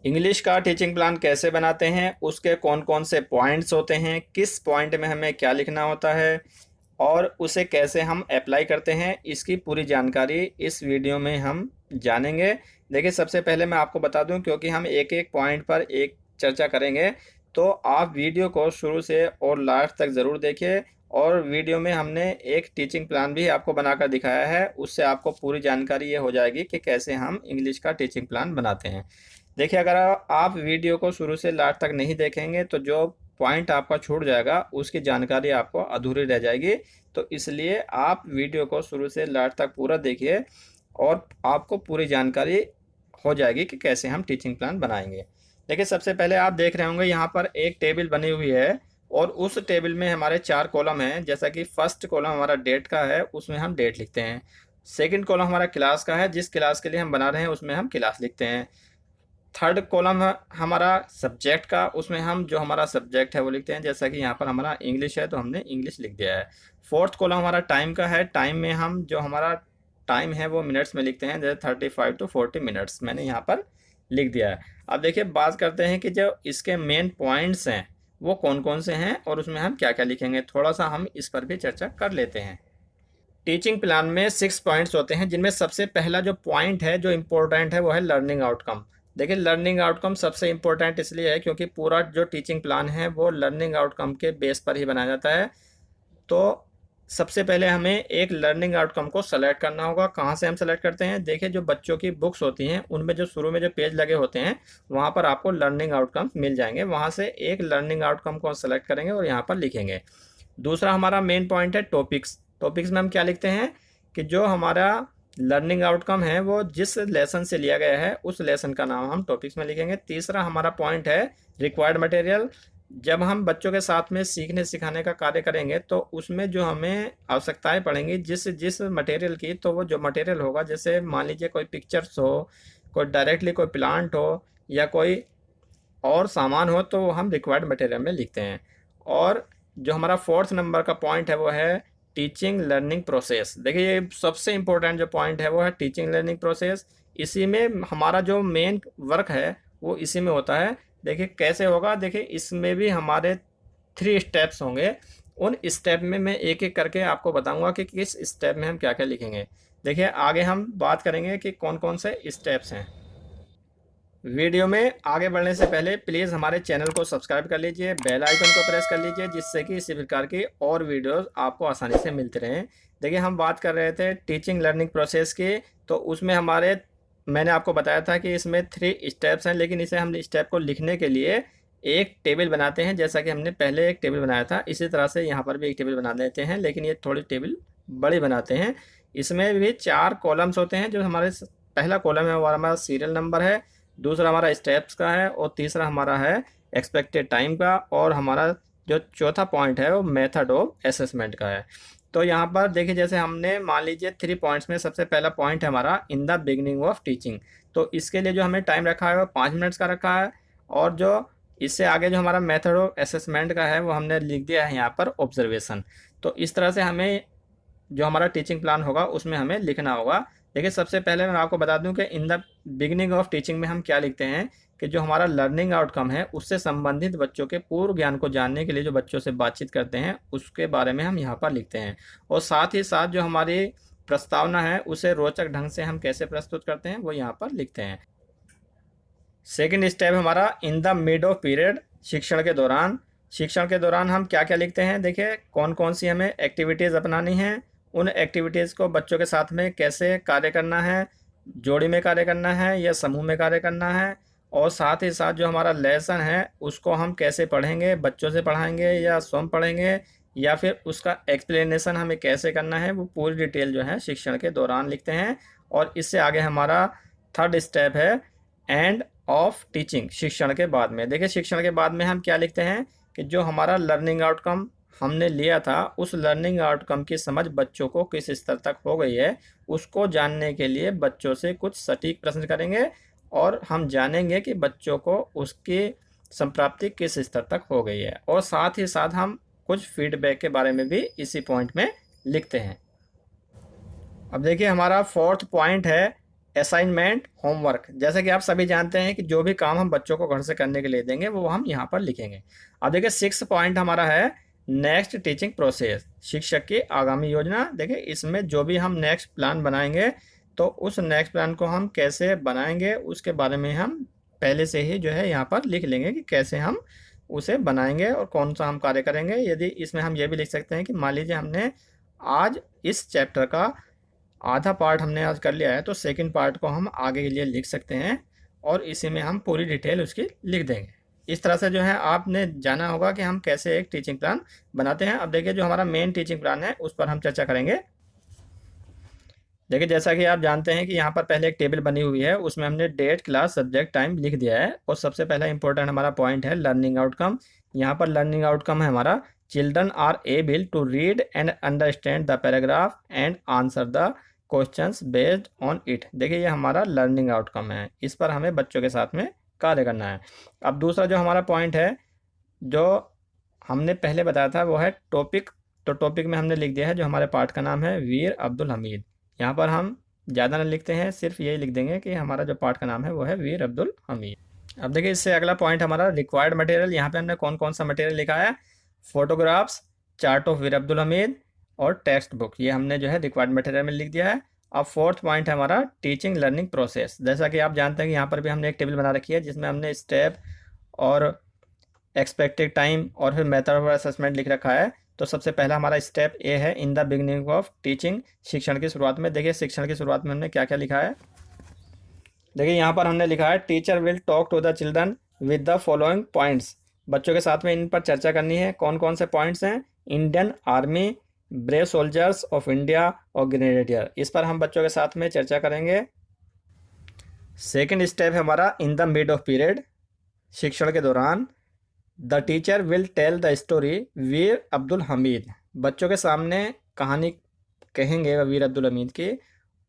English का teaching plan कैसे बनाते हैं, उसके कौन कौन से पॉइंट्स होते हैं, किस पॉइंट में हमें क्या लिखना होता है और उसे कैसे हम अप्लाई करते हैं, इसकी पूरी जानकारी इस वीडियो में हम जानेंगे। देखिए, सबसे पहले मैं आपको बता दूं, क्योंकि हम एक एक पॉइंट पर एक चर्चा करेंगे, तो आप वीडियो को शुरू से और लास्ट तक ज़रूर देखिए। और वीडियो में हमने एक टीचिंग प्लान भी आपको बनाकर दिखाया है, उससे आपको पूरी जानकारी ये हो जाएगी कि कैसे हम इंग्लिश का टीचिंग प्लान बनाते हैं। देखिए, अगर आप वीडियो को शुरू से लास्ट तक नहीं देखेंगे तो जो पॉइंट आपका छूट जाएगा उसकी जानकारी आपको अधूरी रह जाएगी। तो इसलिए आप वीडियो को शुरू से लास्ट तक पूरा देखिए और आपको पूरी जानकारी हो जाएगी कि कैसे हम टीचिंग प्लान बनाएंगे। देखिए, सबसे पहले आप देख रहे होंगे यहाँ पर एक टेबल बनी हुई है और उस टेबल में हमारे 4 कॉलम हैं। जैसा कि फर्स्ट कॉलम हमारा डेट का है, उसमें हम डेट लिखते हैं। सेकंड कॉलम हमारा क्लास का है, जिस क्लास के लिए हम बना रहे हैं उसमें हम क्लास लिखते हैं। थर्ड कॉलम है हमारा सब्जेक्ट का, उसमें हम जो हमारा सब्जेक्ट है वो लिखते हैं। जैसा कि यहाँ पर हमारा इंग्लिश है तो हमने इंग्लिश लिख दिया है। फोर्थ कॉलम हमारा टाइम का है, टाइम में हम जो हमारा टाइम है वो मिनट्स में लिखते हैं, जैसे 35 to 40 मिनट्स मैंने यहाँ पर लिख दिया है। अब देखिए, बात करते हैं कि जो इसके मेन पॉइंट्स हैं वो कौन कौन से हैं और उसमें हम क्या क्या लिखेंगे। थोड़ा सा हम इस पर भी चर्चा कर लेते हैं। टीचिंग प्लान में 6 पॉइंट्स होते हैं, जिनमें सबसे पहला जो पॉइंट है, जो इम्पोर्टेंट है, वो है लर्निंग आउटकम। देखिए, लर्निंग आउटकम सबसे इम्पोर्टेंट इसलिए है क्योंकि पूरा जो टीचिंग प्लान है वो लर्निंग आउटकम के बेस पर ही बनाया जाता है। तो सबसे पहले हमें एक लर्निंग आउटकम को सेलेक्ट करना होगा। कहाँ से हम सेलेक्ट करते हैं? देखिए, जो बच्चों की बुक्स होती हैं उनमें जो शुरू में जो पेज लगे होते हैं वहाँ पर आपको लर्निंग आउटकम मिल जाएंगे। वहाँ से एक लर्निंग आउटकम को सेलेक्ट करेंगे और यहाँ पर लिखेंगे। दूसरा हमारा मेन पॉइंट है टॉपिक्स। टॉपिक्स में हम क्या लिखते हैं कि जो हमारा लर्निंग आउटकम है वो जिस लेसन से लिया गया है उस लेसन का नाम हम टॉपिक्स में लिखेंगे। तीसरा हमारा पॉइंट है रिक्वायर्ड मटेरियल। जब हम बच्चों के साथ में सीखने सिखाने का कार्य करेंगे तो उसमें जो हमें आवश्यकताएं पड़ेंगी जिस जिस मटेरियल की, तो वो जो मटेरियल होगा, जैसे मान लीजिए कोई पिक्चर्स हो, कोई डायरेक्टली कोई प्लांट हो या कोई और सामान हो, तो वो हम रिक्वायर्ड मटेरियल में लिखते हैं। और जो हमारा फोर्थ नंबर का पॉइंट है वो है टीचिंग लर्निंग प्रोसेस। देखिए, ये सबसे इम्पोर्टेंट जो पॉइंट है वो है टीचिंग लर्निंग प्रोसेस। इसी में हमारा जो मेन वर्क है वो इसी में होता है। देखिए कैसे होगा, देखिए इसमें भी हमारे 3 स्टेप्स होंगे। उन स्टेप में मैं एक एक करके आपको बताऊंगा कि किस स्टेप में हम क्या क्या लिखेंगे। देखिए, आगे हम बात करेंगे कि कौन कौन से स्टेप्स हैं। वीडियो में आगे बढ़ने से पहले प्लीज़ हमारे चैनल को सब्सक्राइब कर लीजिए, बेल आइकन को प्रेस कर लीजिए, जिससे कि इसी प्रकार की और वीडियोस आपको आसानी से मिलते रहें। देखिए, हम बात कर रहे थे टीचिंग लर्निंग प्रोसेस की, तो उसमें हमारे मैंने आपको बताया था कि इसमें 3 स्टेप्स हैं, लेकिन इसे हम स्टेप को लिखने के लिए एक टेबल बनाते हैं। जैसा कि हमने पहले एक टेबल बनाया था, इसी तरह से यहाँ पर भी एक टेबल बना देते हैं, लेकिन ये थोड़ी टेबल बड़ी बनाते हैं। इसमें भी 4 कॉलम्स होते हैं। जो हमारे पहला कॉलम है वो हमारा सीरियल नंबर है, दूसरा हमारा स्टेप्स का है और तीसरा हमारा है एक्सपेक्टेड टाइम का, और हमारा जो चौथा पॉइंट है वो मेथड ऑफ असेसमेंट का है। तो यहाँ पर देखिए, जैसे हमने मान लीजिए 3 पॉइंट्स में सबसे पहला पॉइंट है हमारा in the beginning of teaching. तो इसके लिए जो हमें टाइम रखा है वो 5 मिनट्स का रखा है, और जो इससे आगे जो हमारा मेथड ऑफ असेसमेंट का है वो हमने लिख दिया है यहाँ पर ऑब्जर्वेशन। तो इस तरह से हमें जो हमारा टीचिंग प्लान होगा उसमें हमें लिखना होगा। देखिए, सबसे पहले मैं आपको बता दूं कि in the beginning of teaching में हम क्या लिखते हैं कि जो हमारा लर्निंग आउटकम है उससे संबंधित बच्चों के पूर्व ज्ञान को जानने के लिए जो बच्चों से बातचीत करते हैं उसके बारे में हम यहाँ पर लिखते हैं। और साथ ही साथ जो हमारी प्रस्तावना है उसे रोचक ढंग से हम कैसे प्रस्तुत करते हैं वो यहाँ पर लिखते हैं। सेकेंड स्टेप हमारा in the mid of period, शिक्षण के दौरान। शिक्षण के दौरान हम क्या क्या लिखते हैं? देखिए, कौन कौन सी हमें एक्टिविटीज़ अपनानी है, उन एक्टिविटीज़ को बच्चों के साथ में कैसे कार्य करना है, जोड़ी में कार्य करना है या समूह में कार्य करना है, और साथ ही साथ जो हमारा लेसन है उसको हम कैसे पढ़ेंगे, बच्चों से पढ़ाएंगे या स्वयं पढ़ेंगे, या फिर उसका एक्सप्लेनेशन हमें कैसे करना है, वो पूरी डिटेल जो है शिक्षण के दौरान लिखते हैं। और इससे आगे हमारा थर्ड स्टेप है एंड ऑफ टीचिंग, शिक्षण के बाद में। देखिए, शिक्षण के बाद में हम क्या लिखते हैं कि जो हमारा लर्निंग आउटकम हमने लिया था उस लर्निंग आउटकम की समझ बच्चों को किस स्तर तक हो गई है, उसको जानने के लिए बच्चों से कुछ सटीक प्रश्न करेंगे और हम जानेंगे कि बच्चों को उसकी संप्राप्ति किस स्तर तक हो गई है। और साथ ही साथ हम कुछ फीडबैक के बारे में भी इसी पॉइंट में लिखते हैं। अब देखिए, हमारा फोर्थ पॉइंट है असाइनमेंट होमवर्क, जैसे कि आप सभी जानते हैं कि जो भी काम हम बच्चों को घर से करने के लिए देंगे वो हम यहाँ पर लिखेंगे। अब देखिए 6 पॉइंट हमारा है नेक्स्ट टीचिंग प्रोसेस, शिक्षक की आगामी योजना। देखिए इसमें जो भी हम नेक्स्ट प्लान बनाएंगे तो उस नेक्स्ट प्लान को हम कैसे बनाएंगे उसके बारे में हम पहले से ही जो है यहाँ पर लिख लेंगे कि कैसे हम उसे बनाएंगे और कौन सा हम कार्य करेंगे। यदि इसमें हम ये भी लिख सकते हैं कि मान लीजिए हमने आज इस चैप्टर का आधा पार्ट हमने आज कर लिया है तो सेकंड पार्ट को हम आगे के लिए लिख सकते हैं और इसी में हम पूरी डिटेल उसकी लिख देंगे। इस तरह से जो है आपने जाना होगा कि हम कैसे एक टीचिंग प्लान बनाते हैं। अब देखिए जो हमारा मेन टीचिंग प्लान है उस पर हम चर्चा करेंगे। देखिए जैसा कि आप जानते हैं कि यहाँ पर पहले एक टेबल बनी हुई है, उसमें हमने डेट, क्लास, सब्जेक्ट, टाइम लिख दिया है और सबसे पहला इंपॉर्टेंट हमारा पॉइंट है लर्निंग आउटकम। यहाँ पर लर्निंग आउटकम है हमारा children are able to read and understand the paragraph and answer the questions based on it. देखिए ये हमारा लर्निंग आउटकम है, इस पर हमें बच्चों के साथ में कार्य करना है। अब दूसरा जो हमारा पॉइंट है जो हमने पहले बताया था वो है टॉपिक। तो टॉपिक में हमने लिख दिया है जो हमारे पाठ का नाम है वीर अब्दुल हमीद। यहाँ पर हम ज़्यादा ना लिखते हैं, सिर्फ यही लिख देंगे कि हमारा जो पाठ का नाम है वो है वीर अब्दुल हमीद। अब देखिए इससे अगला पॉइंट हमारा रिक्वायर्ड मटेरियल। यहाँ पे हमने कौन कौन सा मटेरियल लिखा है, फोटोग्राफ्स, चार्ट ऑफ वीर अब्दुल हमीद और टेक्स्ट बुक, ये हमने जो है रिक्वायर्ड मटेरियल में लिख दिया है। अब फोर्थ पॉइंट है हमारा टीचिंग लर्निंग प्रोसेस। जैसा कि आप जानते हैं कि यहाँ पर भी हमने एक टेबल बना रखी है जिसमें हमने स्टेप और एक्सपेक्टेड टाइम और फिर मेथड ऑफ असेसमेंट लिख रखा है। तो सबसे पहला हमारा स्टेप ए है in the beginning of teaching, शिक्षण की शुरुआत में। देखिए शिक्षण की शुरुआत में हमने क्या क्या लिखा है, देखिए यहाँ पर हमने लिखा है teacher will talk to the children with the following points. बच्चों के साथ में इन पर चर्चा करनी है। कौन कौन से पॉइंट्स हैं, Indian army, brave soldiers of India और ग्रेनेडियर, इस पर हम बच्चों के साथ में चर्चा करेंगे। सेकेंड स्टेप है हमारा in the mid of period, शिक्षण के दौरान। The teacher will tell the story Veer Abdul Hamid, बच्चों के सामने कहानी कहेंगे वीर अब्दुल हमीद की,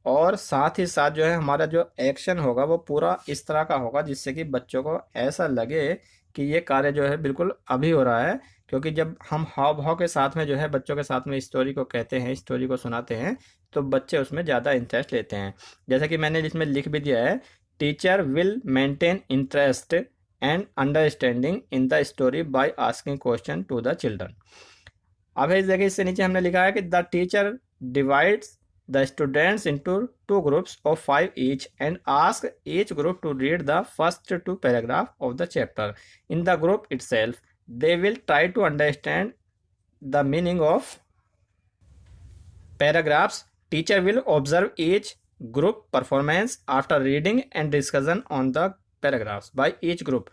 और साथ ही साथ जो है हमारा जो एक्शन होगा वो पूरा इस तरह का होगा जिससे कि बच्चों को ऐसा लगे कि ये कार्य जो है बिल्कुल अभी हो रहा है। क्योंकि जब हम हाव भाव के साथ में जो है बच्चों के साथ में स्टोरी को कहते हैं, स्टोरी को सुनाते हैं, तो बच्चे उसमें ज़्यादा इंटरेस्ट लेते हैं। जैसा कि मैंने इसमें लिख भी दिया है, teacher will maintain interest and understanding in the story by asking question to the children. अब इस जगह इससे नीचे हमने लिखा है कि the teacher divides the students into two groups of 5 each and ask each group to read the first 2 paragraphs of the chapter. In the group itself, they will try to understand the meaning of paragraphs. Teacher will observe each group performance after reading and discussion on the paragraphs by each group.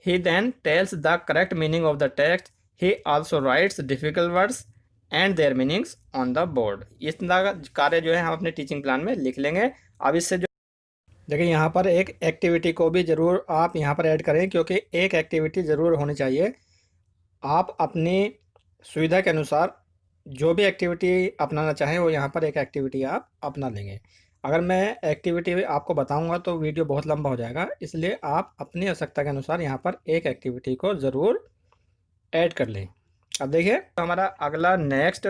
He then tells the correct meaning of the text. He also writes difficult words and there meanings on the board. इस तरह का कार्य जो है हम अपने teaching plan में लिख लेंगे। अब इससे जो देखिए यहाँ पर एक एक्टिविटी को भी ज़रूर आप यहाँ पर ऐड करें, क्योंकि एक एक्टिविटी ज़रूर होनी चाहिए। आप अपनी सुविधा के अनुसार जो भी एक्टिविटी अपनाना चाहें वो यहाँ पर एक एक्टिविटी आप अपना लेंगे। अगर मैं एक्टिविटी आपको बताऊँगा तो वीडियो बहुत लंबा हो जाएगा, इसलिए आप अपनी आवश्यकता के अनुसार यहाँ पर एक एक्टिविटी को ज़रूर ऐड कर लें। अब देखिए तो हमारा अगला नेक्स्ट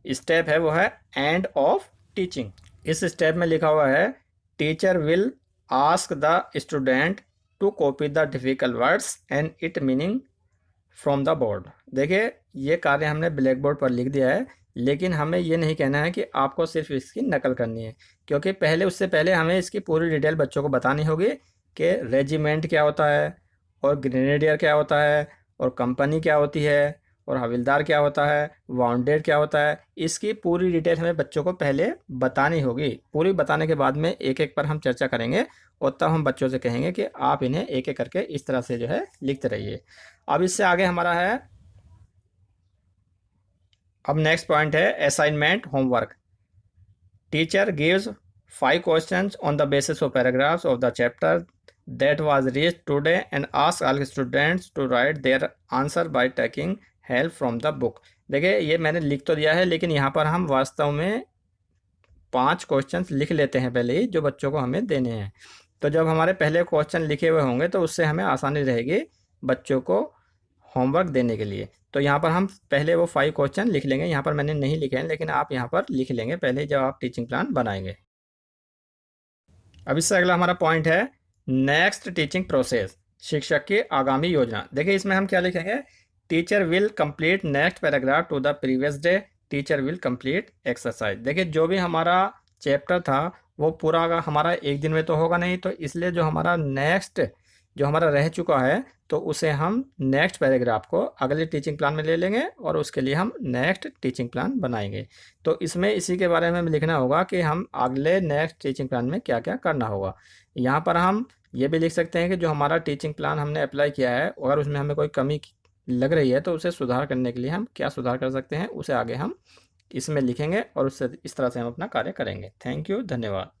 स्टेप है वो है एंड ऑफ टीचिंग। इस स्टेप में लिखा हुआ है teacher will ask the student to copy the difficult words and it meaning from the board. देखिए ये कार्य हमने ब्लैक बोर्ड पर लिख दिया है, लेकिन हमें ये नहीं कहना है कि आपको सिर्फ इसकी नकल करनी है, क्योंकि उससे पहले हमें इसकी पूरी डिटेल बच्चों को बतानी होगी कि रेजिमेंट क्या होता है और ग्रेनेडियर क्या होता है और कंपनी क्या होती है और हविलदार क्या होता है, वाउंडेड क्या होता है। इसकी पूरी डिटेल हमें बच्चों को पहले बतानी होगी। पूरी बताने के बाद में एक एक पर हम चर्चा करेंगे और तब हम बच्चों से कहेंगे कि आप इन्हें एक एक करके इस तरह से जो है लिखते रहिए। अब इससे आगे हमारा है, अब नेक्स्ट पॉइंट है assignment homework. Teacher gives 5 questions on the basis of paragraphs of the chapter that was read today and ask all students to write their answer by taking help from the book. देखिए ये मैंने लिख तो दिया है, लेकिन यहाँ पर हम वास्तव में 5 क्वेश्चंस लिख लेते हैं पहले ही जो बच्चों को हमें देने हैं। तो जब हमारे पहले क्वेश्चन लिखे हुए होंगे तो उससे हमें आसानी रहेगी बच्चों को होमवर्क देने के लिए। तो यहाँ पर हम पहले वो 5 क्वेश्चन लिख लेंगे। यहाँ पर मैंने नहीं लिखे हैं, लेकिन आप यहाँ पर लिख लेंगे पहले जब आप टीचिंग प्लान बनाएंगे। अब इससे अगला हमारा पॉइंट है नेक्स्ट टीचिंग प्रोसेस, शिक्षक की आगामी योजना। देखिए इसमें हम क्या लिखेंगे, teacher will complete next paragraph to the previous day, teacher will complete exercise. देखिए जो भी हमारा चैप्टर था वो पूरा हमारा एक दिन में तो होगा नहीं, तो इसलिए जो हमारा नेक्स्ट जो हमारा रह चुका है तो उसे हम नेक्स्ट पैराग्राफ को अगले टीचिंग प्लान में ले लेंगे और उसके लिए हम नेक्स्ट टीचिंग प्लान बनाएंगे। तो इसमें इसी के बारे में हमें लिखना होगा कि हम अगले नेक्स्ट टीचिंग प्लान में क्या क्या करना होगा। यहाँ पर हम ये भी लिख सकते हैं कि जो हमारा टीचिंग प्लान हमने अप्लाई किया है अगर उसमें हमें कोई कमी लग रही है तो उसे सुधार करने के लिए हम क्या सुधार कर सकते हैं, उसे आगे हम इसमें लिखेंगे और उससे इस तरह से हम अपना कार्य करेंगे। थैंक यू, धन्यवाद।